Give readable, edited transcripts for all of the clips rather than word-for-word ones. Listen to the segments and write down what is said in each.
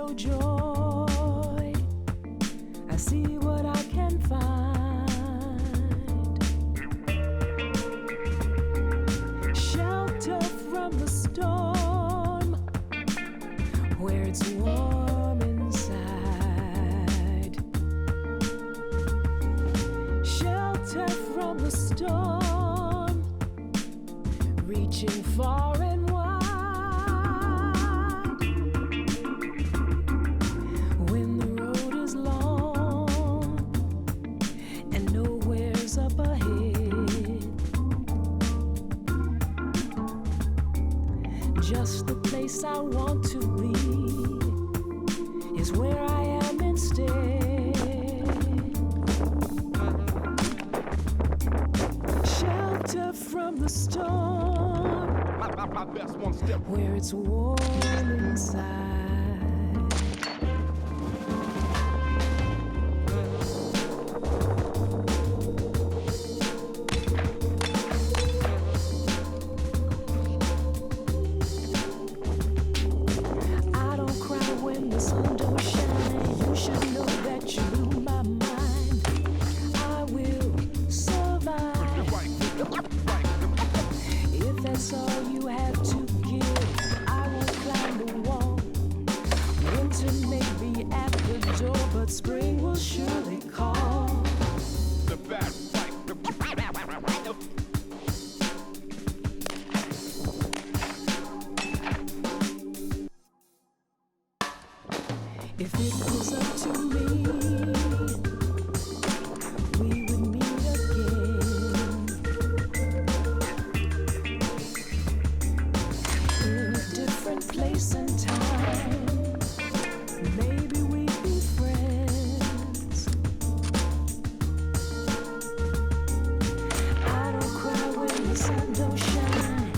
no joy. I see what I can find. Shelter from the storm, where it's warm inside. Shelter from the storm, reaching far and wide. When the road is long and nowhere's up ahead, just the place I want to be is where I am instead. Shelter from the storm, My best one step. where it's warm inside. I don't cry when the sun don't shine. You should know that you blew my mind. I will survive. If that's all you have to give, I won't climb the wall. Winter may be at the door, but spring will surely call. The bad fight. If it was up to me, we would meet again in a different place and time. Maybe we'd be friends. I don't cry when the sun don't shine.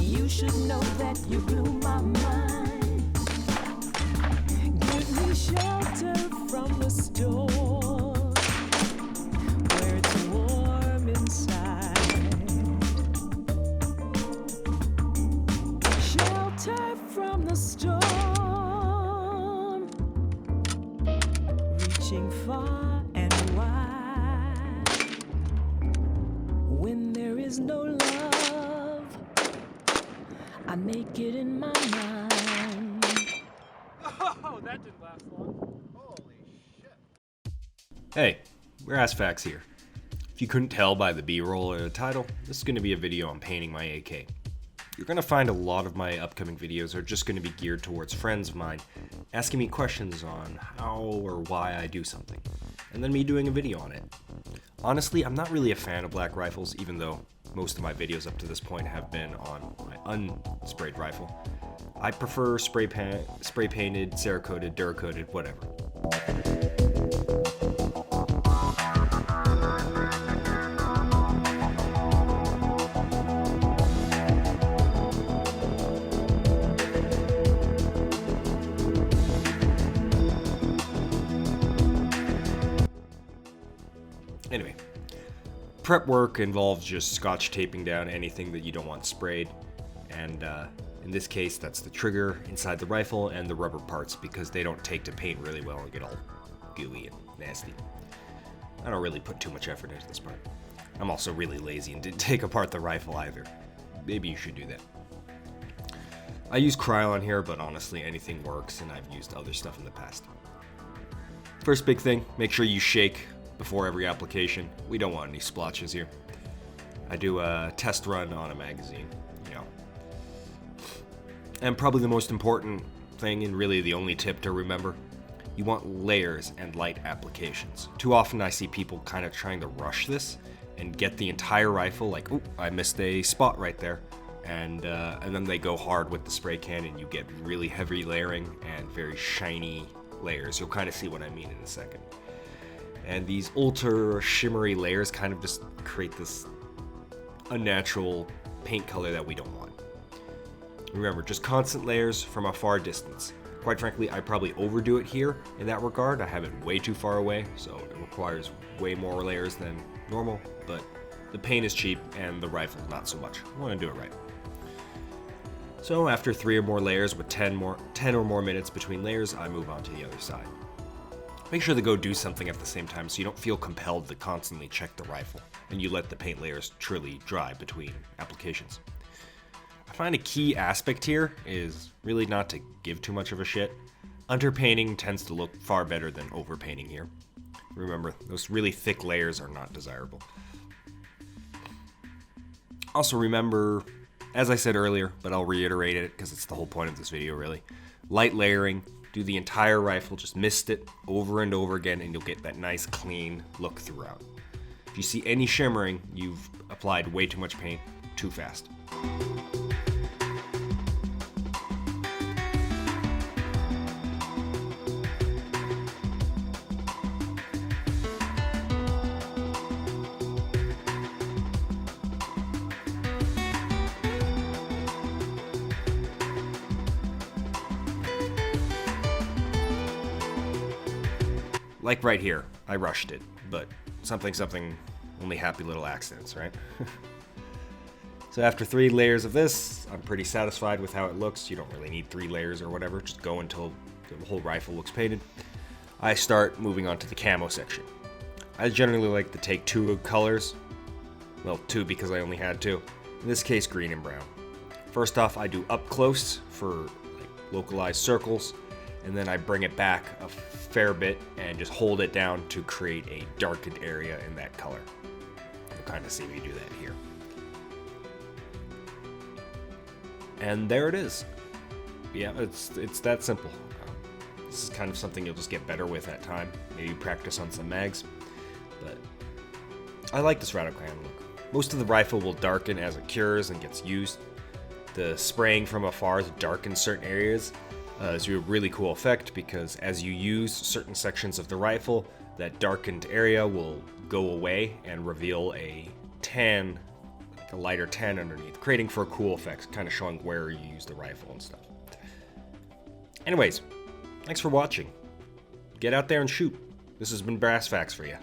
You should know that you blew my mind. Give me shelter from the storm, where it's warm inside. Shelter from the storm, reaching far and wide. When there is no love, I make it in my mind. Oh, that didn't last long. Hey, we're Asphax here. If you couldn't tell by the B-roll or the title, this is going to be a video on painting my AK. You're going to find a lot of my upcoming videos are just going to be geared towards friends of mine asking me questions on how or why I do something, and then me doing a video on it. Honestly, I'm not really a fan of black rifles, even though most of my videos up to this point have been on my unsprayed rifle. I prefer spray painted, Cerakoted, Duracoated, whatever. Anyway, prep work involves just scotch taping down anything that you don't want sprayed, and in this case that's the trigger inside the rifle and the rubber parts because they don't take to paint really well and get all gooey and nasty. I don't really put too much effort into this part. I'm also really lazy and didn't take apart the rifle either. Maybe you should do that. I use Krylon here, but honestly anything works, and I've used other stuff in the past. First big thing, make sure you shake before every application. We don't want any splotches here. I do a test run on a magazine, you know. And probably the most important thing, and really the only tip to remember, you want layers and light applications. Too often I see people kind of trying to rush this and get the entire rifle, like, ooh, I missed a spot right there, and then they go hard with the spray can and you get really heavy layering and very shiny layers. You'll kind of see what I mean in a second. And these ultra shimmery layers kind of just create this unnatural paint color that we don't want. Remember, just constant layers from a far distance. Quite frankly, I probably overdo it here in that regard. I have it way too far away, so it requires way more layers than normal, but the paint is cheap and the rifle not so much. I want to do it right. So after 3 or more layers with 10 or more minutes between layers, I move on to the other side. Make sure to go do something at the same time so you don't feel compelled to constantly check the rifle, and you let the paint layers truly dry between applications. I find a key aspect here is really not to give too much of a shit. Underpainting tends to look far better than overpainting here. Remember, those really thick layers are not desirable. Also remember, as I said earlier, but I'll reiterate it because it's the whole point of this video really, light layering, do the entire rifle, just mist it over and over again and you'll get that nice clean look throughout. If you see any shimmering, you've applied way too much paint too fast. Like right here, I rushed it, but something, only happy little accidents, right? So after 3 layers of this, I'm pretty satisfied with how it looks. You don't really need 3 layers or whatever, just go until the whole rifle looks painted. I start moving on to the camo section. I generally like to take 2 colors, well 2 because I only had 2, in this case green and brown. First off, I do up close for localized circles, and then I bring it back a fair bit and just hold it down to create a darkened area in that color. You'll kind of see me do that here. And there it is. Yeah, it's that simple. This is kind of something you'll just get better with at time. Maybe practice on some mags. But I like this Rado-Clan look. Most of the rifle will darken as it cures and gets used. The spraying from afar to darken certain areas is a really cool effect because as you use certain sections of the rifle, that darkened area will go away and reveal a tan, like a lighter tan underneath, creating for a cool effect, kind of showing where you use the rifle and stuff. Anyways, thanks for watching. Get out there and shoot. This has been Brass Facts for you.